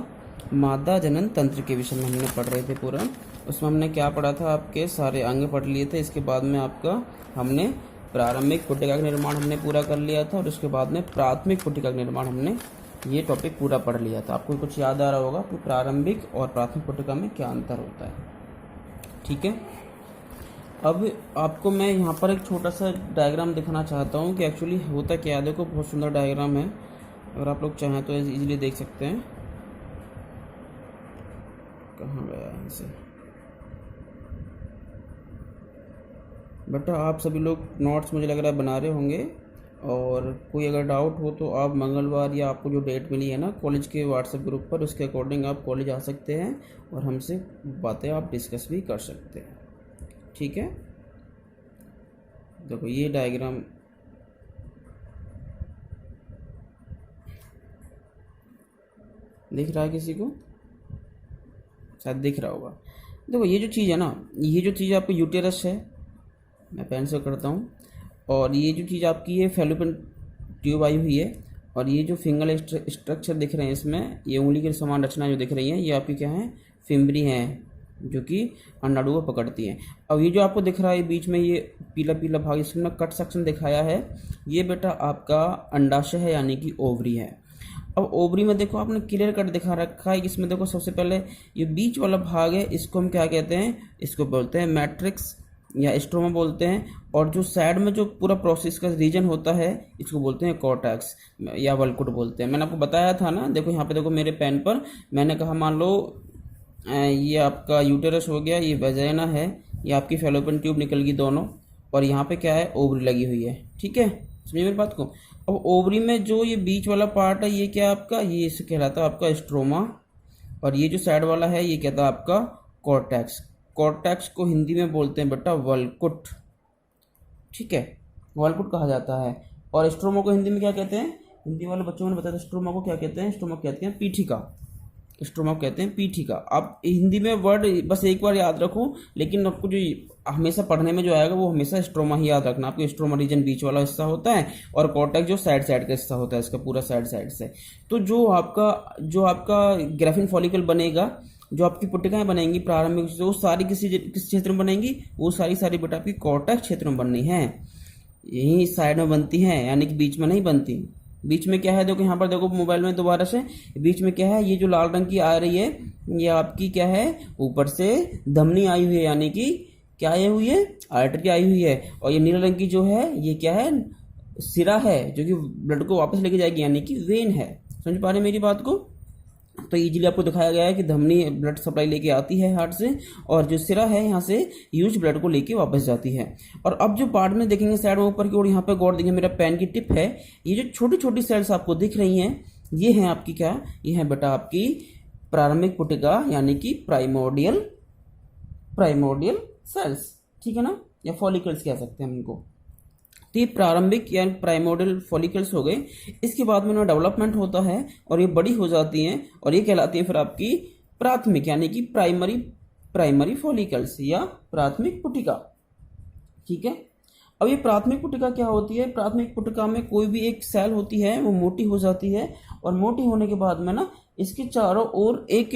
मादा जनन तंत्र के विषय में हमने पढ़ रहे थे पूरा। उसमें हमने क्या पढ़ा था, आपके सारे अंग पढ़ लिए थे। इसके बाद में आपका हमने प्रारंभिक पुटिका का निर्माण हमने पूरा कर लिया था और उसके बाद में प्राथमिक पुटिका का निर्माण हमने ये टॉपिक पूरा पढ़ लिया था। आपको कुछ याद आ रहा होगा कि प्रारंभिक और प्राथमिक पुटिका में क्या अंतर होता है। ठीक है, अब आपको मैं यहाँ पर एक छोटा सा डायग्राम दिखाना चाहता हूँ कि एक्चुअली होता क्या है। देखो बहुत सुंदर डायग्राम है, अगर आप लोग चाहें तो इजीली देख सकते हैं। कहाँ गया यहाँ से बेटा, आप सभी लोग नोट्स मुझे लग रहा है बना रहे होंगे, और कोई अगर डाउट हो तो आप मंगलवार या आपको जो डेट मिली है ना कॉलेज के व्हाट्सएप ग्रुप पर, उसके अकॉर्डिंग आप कॉलेज आ सकते हैं और हमसे बातें आप डिस्कस भी कर सकते हैं। ठीक है, देखो ये डायग्राम दिख रहा है किसी को? शायद दिख रहा होगा। देखो ये जो चीज़ है ना, ये जो चीज़ आपको यूटेरस है, मैं पेन से करता हूँ, और ये जो चीज़ आपकी ये फैलोपियन ट्यूब आई हुई है, और ये जो फिंगर स्ट्रक्चर दिख रहे हैं इसमें, ये उंगली के समान रचना जो दिख रही है, ये आपकी क्या है, फिम्बरी हैं, जो कि अंडाणु को पकड़ती हैं। अब ये जो आपको दिख रहा है बीच में ये पीला पीला भाग, इसमें कट सेक्शन दिखाया है, ये बेटा आपका अंडाशय है यानी कि ओवरी है। अब ओवरी में देखो आपने क्लियर कट दिखा रखा है, इसमें देखो सबसे पहले ये बीच वाला भाग है, इसको हम क्या कहते हैं, इसको बोलते हैं मैट्रिक्स या स्ट्रोमा बोलते हैं, और जो साइड में जो पूरा प्रोसेस का रीजन होता है इसको बोलते हैं कॉर्टेक्स या वल्कुट बोलते हैं। मैंने आपको बताया था ना, देखो यहाँ पे देखो मेरे पेन पर मैंने कहा, मान लो ये आपका यूटेरस हो गया, ये वेजाइना है, ये आपकी फैलोपियन ट्यूब निकल गई दोनों, और यहाँ पे क्या है, ओवरी लगी हुई है। ठीक है, समझिए मेरी बात को। अब ओवरी में जो ये बीच वाला पार्ट है ये क्या आपका, ये इसे कहलाता है आपका स्ट्रोमा, और ये जो साइड वाला है ये कहता है आपका कॉर्टेक्स। कॉर्टेक्स को हिंदी में बोलते हैं बेटा वल्कुट। ठीक है, वल्कुट कहा जाता है। और स्ट्रोमा को हिंदी में क्या कहते हैं, हिंदी वाले बच्चों ने बताया, स्ट्रोमा को क्या कहते हैं, स्ट्रोमा कहते हैं पीठिका। स्ट्रोमा कहते हैं पीठिका। आप हिंदी में वर्ड बस एक बार याद रखो, लेकिन आपको जो हमेशा पढ़ने में जो आएगा वो हमेशा स्ट्रोमा ही याद रखना। आपको स्ट्रोमा रीजन बीच वाला हिस्सा होता है, और कॉर्टेक्स जो साइड साइड का हिस्सा होता है इसका पूरा साइड से। तो जो आपका ग्राफिन फॉलिकल बनेगा, जो आपकी पुटिकाएं बनेंगी प्रारंभिक, वो सारी किस क्षेत्र में बनेंगी, वो सारी बेटा आपकी कॉर्टेक्स क्षेत्र में बननी है, यही साइड में बनती है, यानी कि बीच में नहीं बनती। बीच में क्या है, देखो यहाँ पर देखो मोबाइल में दोबारा से, बीच में क्या है, ये जो लाल रंग की आ रही है ये आपकी क्या है, ऊपर से धमनी आई हुई है, यानी कि क्या आई हुई है, आर्टरी आई हुई है। और ये नीले रंग की जो है ये क्या है, सिरा है, जो कि ब्लड को वापस लेके जाएगी, यानी कि वेन है। समझ पा रहे मेरी बात को? तो इजीली आपको दिखाया गया है कि धमनी ब्लड सप्लाई लेके आती है हार्ट से, और जो सिरा है यहाँ से यूज ब्लड को लेके वापस जाती है। और अब जो पार्ट में देखेंगे साइड में ऊपर की ओर, यहाँ पे गौर देखेंगे, मेरा पेन की टिप है, ये जो छोटी छोटी सेल्स आपको दिख रही हैं ये हैं आपकी क्या, ये है बेटा आपकी प्रारंभिक पुटिका यानी कि प्राइमोर्डियल सेल्स। ठीक है ना, या फॉलिकल्स कह सकते हैं हम इनको। तो ये प्रारंभिक या प्राइमोर्डियल फॉलिकल्स हो गए। इसके बाद में उनका डेवलपमेंट होता है और ये बड़ी हो जाती हैं, और ये कहलाती है फिर आपकी प्राथमिक यानी कि प्राइमरी फॉलिकल्स या प्राथमिक पुटिका। ठीक है, अब ये प्राथमिक पुटिका क्या होती है, प्राथमिक पुटिका में कोई भी एक सेल होती है वो मोटी हो जाती है, और मोटी होने के बाद में ना इसके चारों ओर एक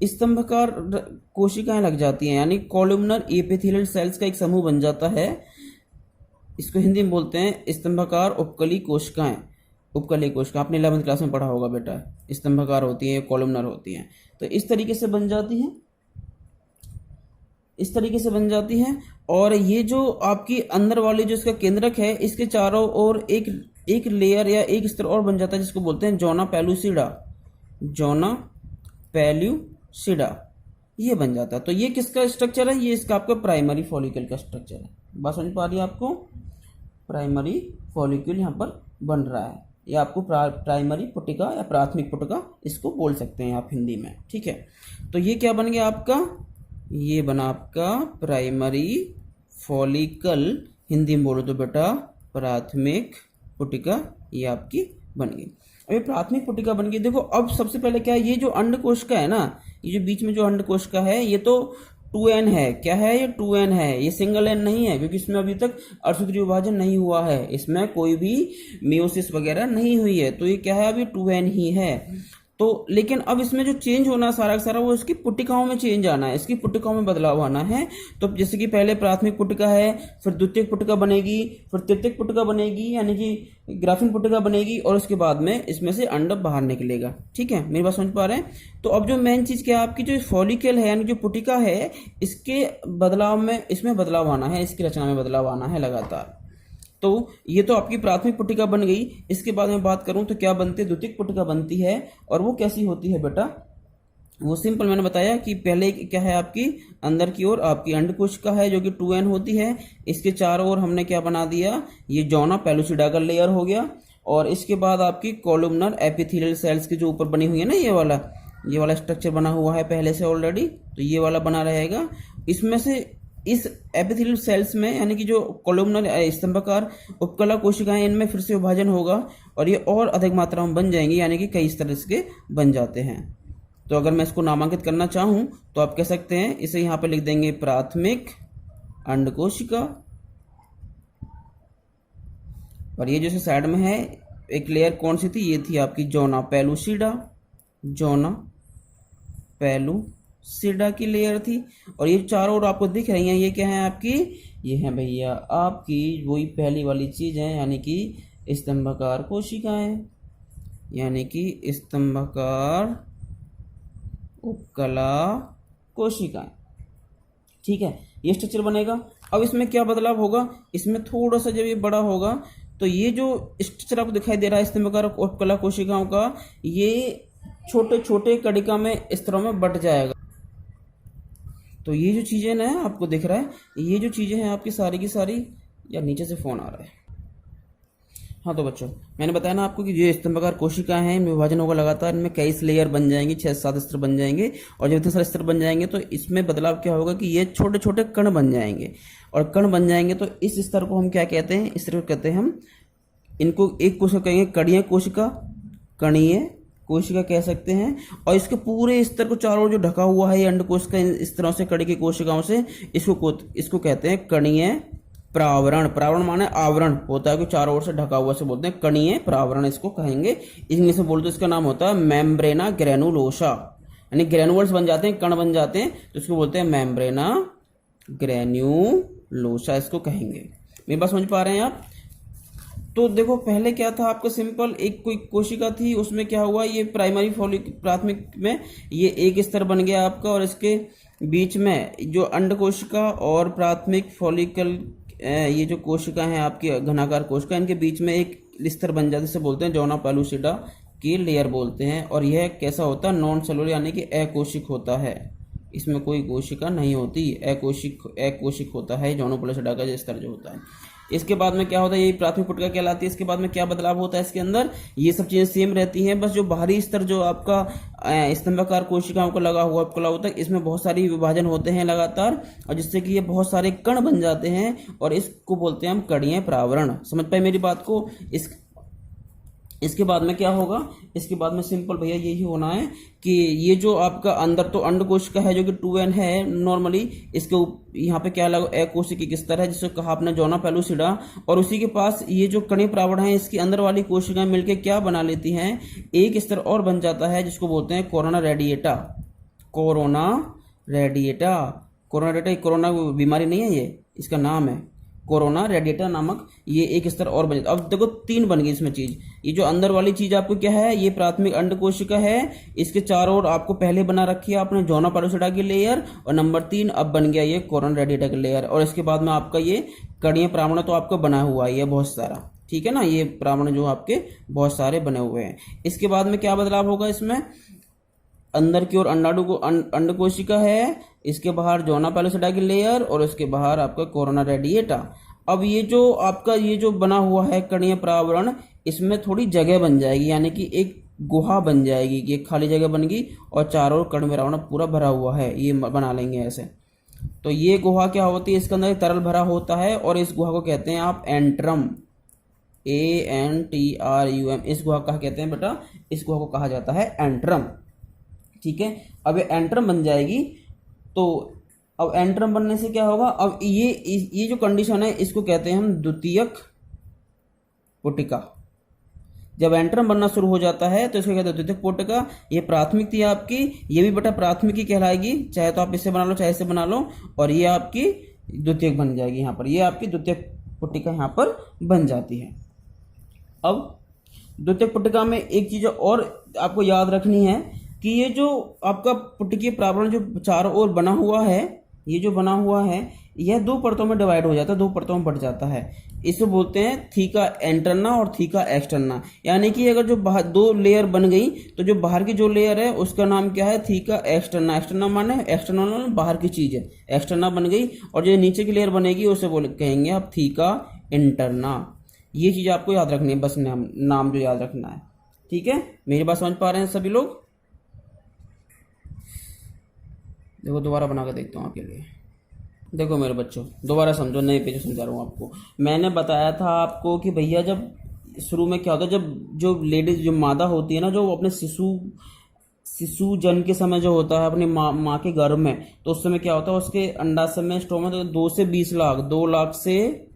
स्तंभकार कोशिकाएं लग जाती हैं, यानी कॉलमनर एपिथेलियल सेल्स का एक समूह बन जाता है। इसको हिंदी में बोलते हैं स्तंभाकार उपकली कोशिकाएं। आपने 11वीं क्लास में पढ़ा होगा बेटा, स्तंभाकार होती है, कॉलमनर होती हैं। तो इस तरीके से बन जाती है, और ये जो आपकी अंदर वाली जो इसका केंद्रक है, इसके चारों ओर एक लेयर या एक स्तर और बन जाता है, जिसको बोलते हैं जोना पेल्यूसिडा, ये बन जाता है। तो ये किसका स्ट्रक्चर है, ये इसका आपका प्राइमरी फॉलिकल का स्ट्रक्चर है। बात समझ पा रही है आपको? प्राइमरी फॉलिक्यूल यहाँ पर बन रहा है, या आपको प्राइमरी पुटिका या प्राथमिक पुटिका इसको बोल सकते हैं आप हिंदी में। ठीक है, तो ये क्या बन गया आपका, ये बना आपका प्राइमरी फॉलिकल, हिंदी में बोलो तो बेटा प्राथमिक पुटिका, ये आपकी बन गई। अब ये प्राथमिक पुटिका बन गई। देखो अब सबसे पहले क्या है, ये जो अंडकोशिका है ना, ये जो बीच में जो अंडकोशिका है ये तो 2n है। क्या है ये? 2n है, ये सिंगल n नहीं है, क्योंकि इसमें अभी तक अर्धसूत्री विभाजन नहीं हुआ है, इसमें कोई भी मियोसिस वगैरह नहीं हुई है, तो ये क्या है? अभी 2n ही है। तो लेकिन अब इसमें जो चेंज होना है सारा का सारा, वो इसकी पुटिकाओं में चेंज आना है, इसकी पुटिकाओं में बदलाव आना है। तो जैसे कि पहले प्राथमिक पुटिका है, फिर द्वितीयक पुटिका बनेगी, फिर तृतीयक पुटिका बनेगी, यानी कि ग्राफीन पुटिका बनेगी, और उसके बाद में इसमें से अंड बाहर निकलेगा। ठीक है, मेरी बात समझ पा रहे हैं? तो अब जो मेन चीज क्या है, आपकी जो फॉलिकल है यानी जो पुटिका है, इसके बदलाव में, इसमें बदलाव आना है, इसकी रचना में बदलाव आना है लगातार। तो ये तो आपकी प्राथमिक पुटिका बन गई। इसके बाद में बात करूं तो क्या बनती है? द्वितीयक पुटिका बनती है। और वो कैसी होती है बेटा? वो सिंपल मैंने बताया कि पहले क्या है, आपकी अंदर की ओर आपकी अंडकोशिका है जो कि 2n होती है, इसके चारों ओर हमने क्या बना दिया, ये जॉना पेलुसिडा का लेयर हो गया। और इसके बाद आपकी कॉलुमनर एपिथेलियल सेल्स की जो ऊपर बनी हुई है ना, ये वाला स्ट्रक्चर बना हुआ है पहले से ऑलरेडी, तो ये वाला बना रहेगा। इसमें से इस एपिथेलियल सेल्स में, यानी कि जो कॉलुमनर स्तंभाकार उपकला कोशिकाएं, इनमें फिर से विभाजन होगा और ये और अधिक मात्रा में बन जाएंगी, यानी कि कई इस तरह के बन जाते हैं। तो अगर मैं इसको नामांकित करना चाहूं तो आप कह सकते हैं, इसे यहां पे लिख देंगे प्राथमिक अंडकोशिका, और ये जैसे साइड में है एक लेयर कौन सी थी, ये थी आपकी जॉना पेलुसिडा, जॉना पेलुसिडा की लेयर थी। और ये चारों ओर आपको दिख रही हैं, ये क्या है आपकी? ये है भैया आपकी वही पहली वाली चीज है, यानी कि स्तंभाकार कोशिकाएं, यानी कि स्तंभाकार उपकला कोशिकाएं। ठीक है, ये स्ट्रक्चर बनेगा। अब इसमें क्या बदलाव होगा? इसमें थोड़ा सा जब ये बड़ा होगा तो ये जो स्ट्रक्चर आपको दिखाई दे रहा है स्तंभाकार उपकला कोशिकाओं का, ये छोटे छोटे कणिका में स्तरों में बट जाएगा। तो ये जो चीजें ना आपको दिख रहा है, ये जो चीजें हैं आपकी सारी की सारी, या नीचे से फोन आ रहा है। हाँ तो बच्चों, मैंने बताया ना आपको कि जो स्तंभाकार कोशिकाएं हैं, इनमें विभाजन होगा लगातार, इनमें कई लेयर बन जाएंगे, 6-7 स्तर बन जाएंगे। और जब इतने सारे स्तर बन जाएंगे तो इसमें बदलाव क्या होगा कि ये छोटे छोटे कण बन जाएंगे। और कण बन जाएंगे तो इस स्तर को हम क्या कहते हैं? इस तरह कहते हैं हम, इनको एक कोशिका कहेंगे कणीय कोशिका, कणीय कोशिका कह सकते हैं। और इसके पूरे स्तर को चारों ओर जो ढका हुआ है ये अंडकोश का इस तरह से कड़ी की कोशिकाओं से, इसको कहते हैं कणीय प्रावरण। प्रावरण माने आवरण होता है कि चारों ओर से ढका हुआ, से बोलते हैं कणीय प्रावरण, इसको कहेंगे। इंग्लिश में बोलते इसका नाम होता है मेम्ब्रेना ग्रेनुलोसा, यानी ग्रेनुअल्स बन जाते हैं, कण बन जाते हैं, तो इसको बोलते हैं मेम्ब्रेना ग्रेन्युलोसा, इसको कहेंगे। मेरी बात समझ पा रहे हैं आप? तो देखो पहले क्या था आपका, सिंपल एक कोई कोशिका थी, उसमें क्या हुआ, ये प्राथमिक में ये एक स्तर बन गया आपका, और इसके बीच में जो अंड कोशिका और प्राथमिक फॉलिकल, ये जो कोशिका है आपकी घनाकार कोशिका, इनके बीच में एक स्तर बन जाता है, जिसे बोलते हैं जॉना पेलुसिडा की लेयर बोलते हैं। और यह कैसा होता है? नॉन सेलुलर, यानी कि अकोशिक होता है, इसमें कोई कोशिका नहीं होती, अकोशिक होता है जॉना पेलुसिडा का जो स्तर जो होता है। इसके बाद में क्या होता है, यही प्राथमिक पुटिका कहलाती है। इसके बाद में क्या बदलाव होता है इसके अंदर? ये सब चीजें सेम रहती हैं, बस जो बाहरी स्तर जो आपका स्तंभाकार कोशिकाओं को लगा हुआ उपकला होता है, इसमें बहुत सारी विभाजन होते हैं लगातार, और जिससे कि ये बहुत सारे कण बन जाते हैं, और इसको बोलते हैं हम कणीय प्रावरण। समझ पाए मेरी बात को? इसके बाद में क्या होगा? इसके बाद में सिंपल भैया यही होना है कि ये जो आपका अंदर तो अंडकोशिका है जो कि 2n है नॉर्मली, इसके यहाँ पे क्या लगा, अकोशिकी स्तर है जिसको कहा आपने जॉना पेलुसिडा, और उसी के पास ये जो कणीय प्रावरण है, इसके अंदर वाली कोशिकाएं मिलकर क्या बना लेती हैं, एक स्तर और बन जाता है जिसको बोलते हैं corona radiata. Corona radiata, corona बीमारी नहीं है, ये इसका नाम है कोरोना रेडिएटा नामक, ये एक स्तर और बन जाता। अब देखो 3 बन गई इसमें चीज। ये जो अंदर वाली चीज आपको क्या है, ये प्राथमिक अंड कोशिका है, इसके चारों ओर आपको पहले बना रखी है आपने जॉना पेलुसिडा की लेयर, और नंबर 3 अब बन गया ये कोरोना रेडिएटा की लेयर। और इसके बाद में आपका ये कणीय प्रावरण तो आपका बना हुआ है ये बहुत सारा, ठीक है ना, ये प्रावरण जो आपके बहुत सारे बने हुए हैं। इसके बाद में क्या बदलाव होगा इसमें, अंदर की ओर अंड कोशिका है, इसके बाहर जॉना पेलुसिडा की लेयर, और उसके बाहर आपका कोरोना रेडिएटा। अब ये जो आपका ये जो बना हुआ है कणीय प्रावरण, इसमें थोड़ी जगह बन जाएगी, यानी कि एक गुहा बन जाएगी, कि एक खाली जगह बन गई और चारों ओर कणीय प्रावरण पूरा भरा हुआ है, ये बना लेंगे ऐसे। तो ये गुहा क्या होती है, इसके अंदर तरल भरा होता है, और इस गुहा को कहते हैं आप एंट्रम। ANTRUM, इस गुहा कहा कहते हैं बेटा, इस गुहा को कहा जाता है एंट्रम। ठीक है, अब ये एंट्रम बन जाएगी। तो अब एंट्रम बनने से क्या होगा, अब ये जो कंडीशन है इसको कहते हैं हम द्वितीयक पुटिका। जब एंट्रम बनना शुरू हो जाता है तो इसको कहते हैं द्वितीयक पुटिका। ये प्राथमिक थी आपकी, ये भी बेटा प्राथमिक ही कहलाएगी, चाहे तो आप इससे बना लो चाहे इससे बना लो, और ये आपकी द्वितीयक बन जाएगी यहाँ पर, ये आपकी द्वितीयक पुटिका यहाँ पर बन जाती है। अब द्वितीयक पुटिका में एक चीज और आपको याद रखनी है कि ये जो आपका पुटिकीय प्रावरण जो चारों ओर बना हुआ है, ये जो बना हुआ है यह दो परतों में डिवाइड हो जाता है, दो परतों में बढ़ जाता है। इसे बोलते हैं थीका इंटरना और थीका एक्सटर्ना। यानी कि अगर जो बाहर दो लेयर बन गई तो जो बाहर की जो लेयर है उसका नाम क्या है, थीका एक्सटर्ना। एक्सटर्ना माने एक्सटर्नल बाहर की चीज है, एक्सटर्ना बन गई, और जो नीचे की लेयर बनेगी उसे कहेंगे आप थीका इंटरना। ये चीज आपको याद रखनी है, बस नाम जो याद रखना है। ठीक है, मेरी बात समझ पा रहे हैं सभी लोग? देखो दोबारा बना कर देखता हूँ आपके लिए। देखो मेरे बच्चों, दोबारा समझो, नए पेज समझा रहा हूँ आपको। मैंने बताया था आपको कि भैया जब शुरू में क्या होता है, जब जो लेडीज जो मादा होती है ना, जो अपने शिशु जन्म के समय जो होता है अपनी माँ के गर्भ में, तो उस समय क्या होता है उसके अंडाशय में स्टोमा 2 से 20 लाख, 2 लाख से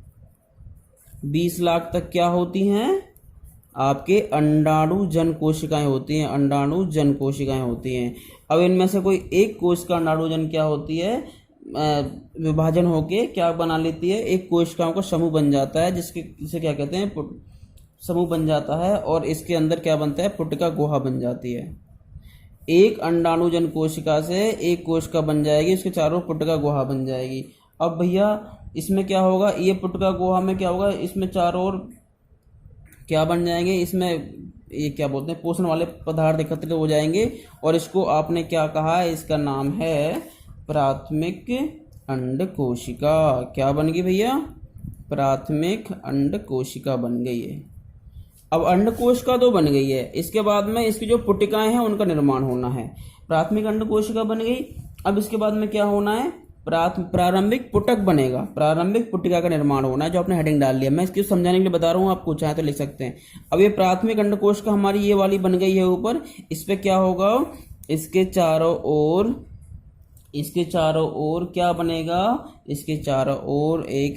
20 लाख तक क्या होती हैं आपके अंडाणु जन कोशिकाएं होती हैं, अंडाणु जन कोशिकाएं होती हैं। अब इनमें से कोई एक कोशिका अंडाणु जन क्या होती है, विभाजन होके क्या बना लेती है, एक कोशिकाओं का समूह बन जाता है, जिसे क्या कहते हैं, समूह बन जाता है, और इसके अंदर क्या बनता है, पुटिका गुहा बन जाती है। एक अंडाणु जन कोशिका से एक कोशिका बन जाएगी, उसके चारों पुटिका गुहा बन जाएगी। अब भैया इसमें क्या होगा, ये पुटिका गुहा में क्या होगा, इसमें चारों ओर क्या बन जाएंगे, इसमें ये क्या बोलते हैं, पोषण वाले पदार्थ एकत्रित हो जाएंगे, और इसको आपने क्या कहा है, इसका नाम है प्राथमिक अंड कोशिका। क्या बन गई भैया, प्राथमिक अंड कोशिका बन गई है। अब अंड कोशिका तो बन गई है, इसके बाद में इसकी जो पुटिकाएं हैं उनका निर्माण होना है। प्राथमिक अंड कोशिका बन गई, अब इसके बाद में क्या होना है, प्रारंभिक पुटक बनेगा, प्रारंभिक पुटिका का निर्माण होना है, जो आपने हेडिंग डाल लिया। मैं इसको समझाने के लिए बता रहा हूँ, आपको चाहे तो लिख सकते हैं। अब ये प्राथमिक अंड कोशिका हमारी ये वाली बन गई है ऊपर, इस पे क्या होगा, इसके चारों ओर क्या बनेगा, इसके चारों ओर एक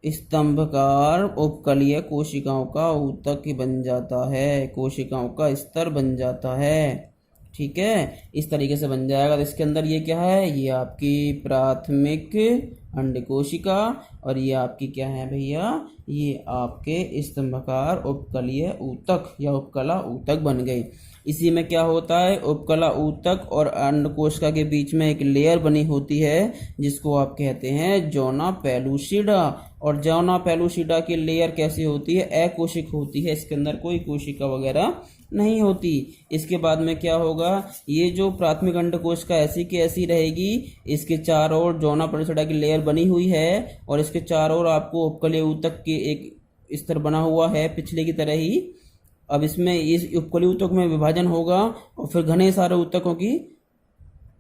स्तंभकार उपकलीय कोशिकाओं का ऊतक बन जाता है, कोशिकाओं का स्तर बन जाता है। ठीक है, इस तरीके से बन जाएगा। तो इसके अंदर ये क्या है, ये आपकी प्राथमिक अंड कोशिका, और ये आपकी क्या है भैया, ये आपके स्तंभकार उपकलीय ऊतक या उपकला ऊतक बन गई। इसी में क्या होता है, उपकला ऊतक और अंड कोशिका के बीच में एक लेयर बनी होती है, जिसको आप कहते हैं जोना पेलुसिडा। और जोना पेलुसिडा की लेयर कैसी होती है, अकोशिक होती है, इसके अंदर कोई कोशिका वगैरह नहीं होती। इसके बाद में क्या होगा, ये जो प्राथमिक अंड कोशिका ऐसी की ऐसी रहेगी, इसके चारों ओर जोना पेलुसिडा की लेयर बनी हुई है, और इसके चारों ओर आपको उपकलीय ऊतक के एक स्तर बना हुआ है पिछले की तरह ही। अब इसमें इस उपकलीय ऊतक में विभाजन होगा, और फिर घने सारे ऊतकों की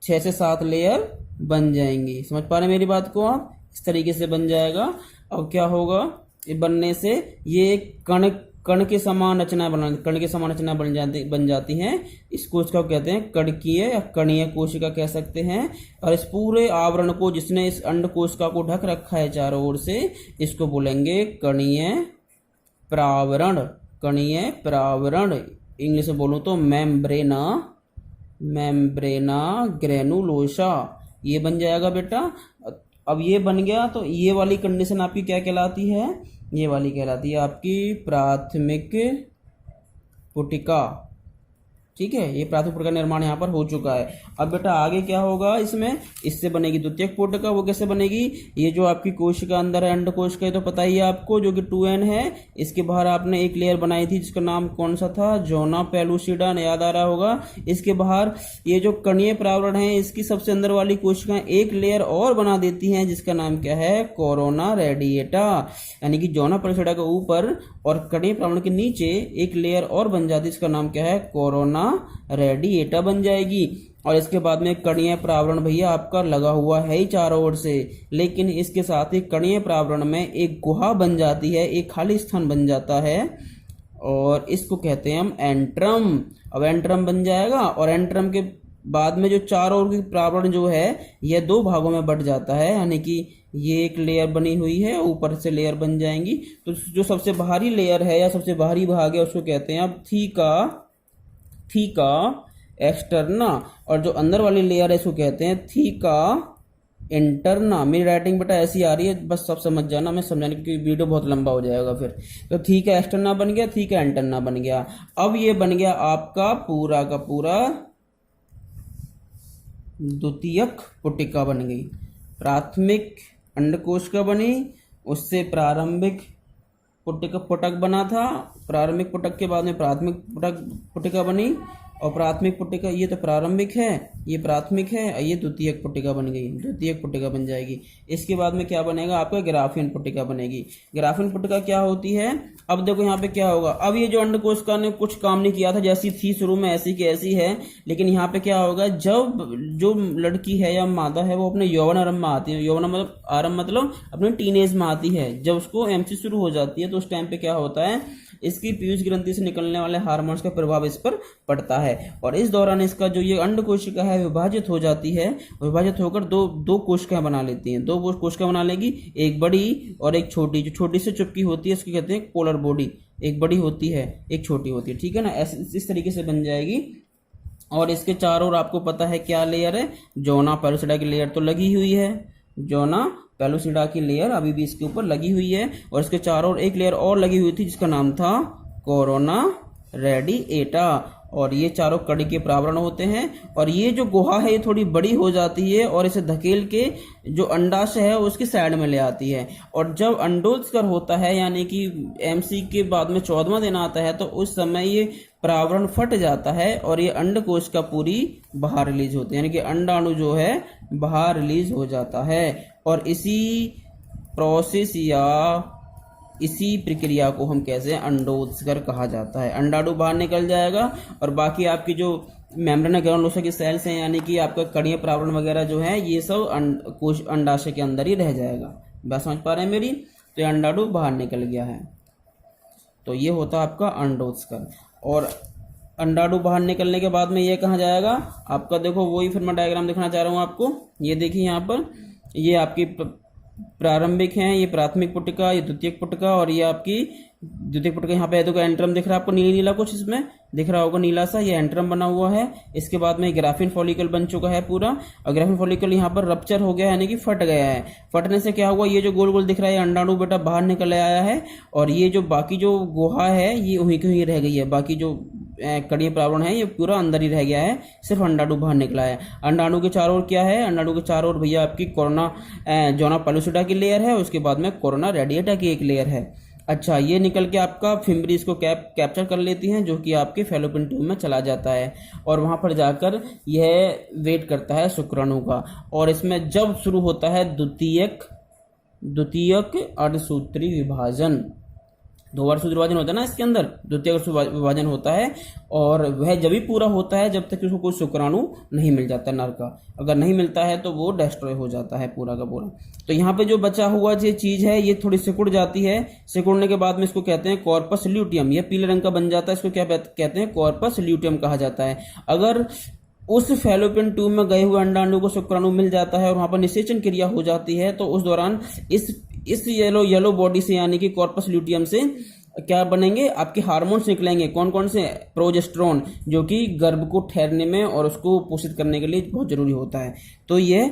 6 से 7 लेयर बन जाएंगी। समझ पा रहे हैं मेरी बात को आप, इस तरीके से बन जाएगा। अब क्या होगा, ये बनने से ये कण के समान रचना बन जाती हैं। इस कोशिका को कहते हैं कणकीय या कणीय कोशिका कह सकते हैं। और इस पूरे आवरण को, जिसने इस अंड कोशिका को ढक रखा है चारों ओर से, इसको बोलेंगे कणीय प्रावरण। कणीय प्रावरण इंग्लिश में बोलूं तो मेम्ब्रेना ग्रेनुलोसा, ये बन जाएगा बेटा। अब ये बन गया तो ये वाली कंडीशन आपकी क्या कहलाती है, ये वाली कहलाती है आपकी प्राथमिक पुटिका। ठीक है, ये प्राथमिक पुटिका निर्माण यहाँ पर हो चुका है। अब बेटा आगे क्या होगा, इसमें इससे बनेगी द्वितीयक पुटिका। वो कैसे बनेगी, ये जो आपकी कोशिका अंदर है अंड कोशिका, ये तो पता ही है आपको, जो कि 2n है। इसके बाहर आपने एक लेयर बनाई थी जिसका नाम कौन सा था, जोना पेलुसिडा, याद आ रहा होगा। इसके बाहर ये जो कणीय प्रावरण है, इसकी सबसे अंदर वाली कोशिकाएं एक लेयर और बना देती हैं, जिसका नाम क्या है, कोरोना रेडिएटा। यानी कि जोना पेलुसिडा के ऊपर और कणीय प्रावरण के नीचे एक लेयर और बन जाती है, इसका नाम क्या है, कोरोना रेडिएटा बन जाएगी। और इसके बाद में कणीय प्रावरण भैया आपका लगा हुआ है ही चारों ओर से, लेकिन इसके साथ ही कणीय प्रावरण में एक गुहा बन जाती है, एक खाली स्थान बन जाता है और इसको कहते हैं हम एंट्रम। अब एंट्रम बन जाएगा और एंट्रम के बाद में जो चारों ओर की प्रावरण जो है यह दो भागों में बट जाता है, यानी कि ये एक लेयर बनी हुई है, ऊपर से लेयर बन जाएंगी। तो जो सबसे बाहरी लेयर है या सबसे बाहरी भाग है उसको कहते हैं अब थीका एक्सटर्ना, और जो अंदर वाली लेयर है इसको कहते हैं थीका इंटरना। मेरी राइटिंग बेटा ऐसी आ रही है, बस सब समझ जाना, मैं समझाने की वीडियो बहुत लंबा हो जाएगा फिर। तो थीका एक्सटर्ना बन गया, थीका इंटरना बन गया। अब ये बन गया आपका पूरा का पूरा द्वितीयक पुटिका बन गई। प्राथमिक अंडकोश का बनी, उससे प्रारंभिक पुटक बना था, प्रारंभिक पुटक के बाद में प्राथमिक पुटिका बनी, और प्राथमिक पुटिका ये तो प्रारंभिक है, ये प्राथमिक है, ये द्वितीयक पुटिका बन गई, द्वितीयक पुटिका बन जाएगी। इसके बाद में क्या बनेगा आपका ग्राफीन पुटिका बनेगी। ग्राफीन पुटिका क्या होती है, अब देखो यहाँ पे क्या होगा। अब ये जो अंडकोश का ने कुछ काम नहीं किया था, जैसी थी शुरू में ऐसी की ऐसी है, लेकिन यहाँ पे क्या होगा, जब जो लड़की है या मादा है वो अपने यौवन आरंभ में आती है, यौवन मतलब आरंभ मतलब अपने टीनेज में आती है, जब उसको एमसी शुरू हो जाती है तो उस टाइम पे क्या होता है, इसकी पीयूष ग्रंथि से निकलने वाले हार्मोन्स का प्रभाव इस पर पड़ता है, और इस दौरान इसका जो ये अंड कोशिका है विभाजित हो जाती है, विभाजित होकर दो कोशिकाएं बना लेती हैं, दो कोशिकाएं बना लेगी, एक बड़ी और एक छोटी। जो छोटी से चुपकी होती है इसको कहते हैं पोलर बॉडी, एक बड़ी होती है एक छोटी होती है, ठीक है ना, इस तरीके से बन जाएगी। और इसके चारों ओर आपको पता है क्या लेयर है, जोना पेलुसिडा की लेयर तो लगी हुई है, जोना पेलुसिडा की लेयर अभी भी इसके ऊपर लगी हुई है, और इसके चारों ओर एक लेयर और लगी हुई थी जिसका नाम था कोरोना रेडिएटा, और ये चारों कड़ी के प्रावरण होते हैं। और ये जो गुहा है ये थोड़ी बड़ी हो जाती है और इसे धकेल के जो अंडाशय है उसकी साइड में ले आती है, और जब अंडोत्सर्ग होता है यानी कि एमसी के बाद में 14वां दिन आता है तो उस समय ये प्रावरण फट जाता है और ये अंडकोश का पूरी बाहर रिलीज होती है, यानी कि अंडाणु जो है बाहर रिलीज हो जाता है। और इसी प्रोसेस या इसी प्रक्रिया को हम कैसे अंडोत्सर्ग कहा जाता है। अंडाणु बाहर निकल जाएगा और बाकी आपकी जो मेम्ब्रेन ग्रानुलोसा की सेल्स हैं यानी कि आपका कणीय प्रावरण वगैरह जो है ये सब कोश अंडाशय के अंदर ही रह जाएगा। बात समझ पा रहे हैं मेरी? तो अंडाणु बाहर निकल गया है, तो ये होता है आपका अंडोत्सर्ग। और अंडाणु बाहर निकलने के बाद में ये कहाँ जाएगा आपका, देखो वही फिर मैं डायग्राम दिखाना चाह रहा हूँ आपको। ये देखिए यहाँ पर ये आपकी प्रारंभिक हैं, ये प्राथमिक पुटिका, ये द्वितीयक पुटिका, और ये आपकी द्वितीयक पुटिका। यहाँ पे देखो एंट्रम दिख रहा है आपको, नीला नीला कुछ इसमें दिख रहा होगा नीला सा, ये एंट्रम बना हुआ है। इसके बाद में ग्राफिन फॉलिकल बन चुका है पूरा, और ग्राफिन फॉलिकल यहाँ पर रप्चर हो गया यानी कि फट गया है। फटने से क्या हुआ, ये जो गोल गोल दिख रहा है अंडाणु बेटा बाहर निकल आया है, और ये जो बाकी जो गुहा है ये वहीं की वहीं रह गई है, बाकी जो कणीय प्रावरण है ये पूरा अंदर ही रह गया है, सिर्फ अंडाणु बाहर निकला है। अंडाणु के चारों ओर क्या है, अंडाणु के चारों ओर भैया आपकी कोरोना जोना पेलुसिडा की लेयर है, उसके बाद में कोरोना रेडिएटा की एक लेयर है। अच्छा, ये निकल के आपका फिम्ब्रीज को कैप्चर कर लेती हैं जो कि आपके फैलोपियन ट्यूब में चला जाता है, और वहां पर जाकर यह वेट करता है शुक्राणु का। और इसमें जब शुरू होता है द्वितीयक अर्धसूत्री विभाजन, 2 बार सूत्र विभाजन होता है ना इसके अंदर, द्वितीयक विभाजन होता है, और वह जब भी पूरा होता है जब तक उसको कोई शुक्राणु नहीं मिल जाता नर का। अगर नहीं मिलता है तो वो डिस्ट्रॉय हो जाता है पूरा का पूरा। तो यहाँ पे जो बचा हुआ जो चीज है ये थोड़ी सिकुड़ जाती है, सिकुड़ने के बाद में इसको कहते हैं कॉर्पस ल्यूटियम, ये पीले रंग का बन जाता है, इसको क्या कहते हैं कॉर्पस ल्यूटियम कहा जाता है। अगर उस फैलोपियन ट्यूब में गए हुए अंडाणु को शुक्राणु मिल जाता है और वहां पर निषेचन क्रिया हो जाती है तो उस दौरान इस येलो बॉडी से यानी कि कॉर्पस ल्यूटियम से क्या बनेंगे, आपके हार्मोन्स निकलेंगे। कौन कौन से? प्रोजेस्टेरोन, जो कि गर्भ को ठहरने में और उसको पोषित करने के लिए बहुत जरूरी होता है। तो ये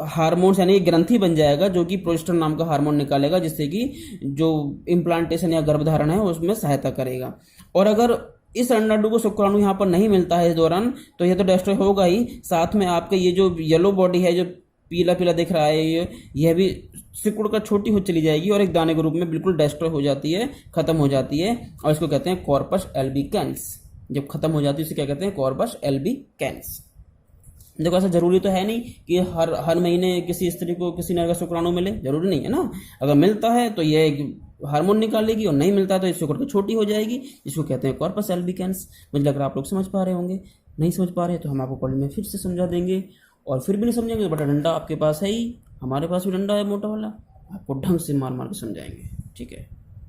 हार्मोन्स यानी ग्रंथि बन जाएगा जो कि प्रोजेस्टेरोन नाम का हार्मोन निकालेगा, जिससे कि जो इम्प्लांटेशन या गर्भधारण है उसमें सहायता करेगा। और अगर इस अंडाणु को शुक्राणु यहाँ पर नहीं मिलता है इस दौरान तो यह तो डिस्ट्रॉय होगा ही, साथ में आपका ये जो येलो बॉडी है जो पीला पीला दिख रहा है यह भी सिकुड़ कर छोटी हो चली जाएगी और एक दाने के रूप में बिल्कुल डिस्ट्रॉय हो जाती है, खत्म हो जाती है, और इसको कहते हैं कॉर्पस एल्बिकेंस। जब खत्म हो जाती है इसे क्या कहते हैं, कॉर्पस एल्बिकेंस। देखो ऐसा जरूरी तो है नहीं कि हर महीने किसी स्त्री को किसी नर का शुक्राणु मिले, जरूरी नहीं है ना। अगर मिलता है तो ये हार्मोन निकालेगी और नहीं मिलता तो ये सिकुड़ कर छोटी हो जाएगी, इसको कहते हैं कॉर्पस एल्बिकेंस। मुझे लग रहा है आप लोग समझ पा रहे होंगे। नहीं समझ पा रहे तो हम आपको कॉलेज में फिर से समझा देंगे, और फिर भी नहीं समझेंगे तो बड़ा डंडा आपके पास है ही, हमारे पास भी डंडा है मोटा वाला, आपको ढंग से मार मार के समझाएंगे। ठीक है।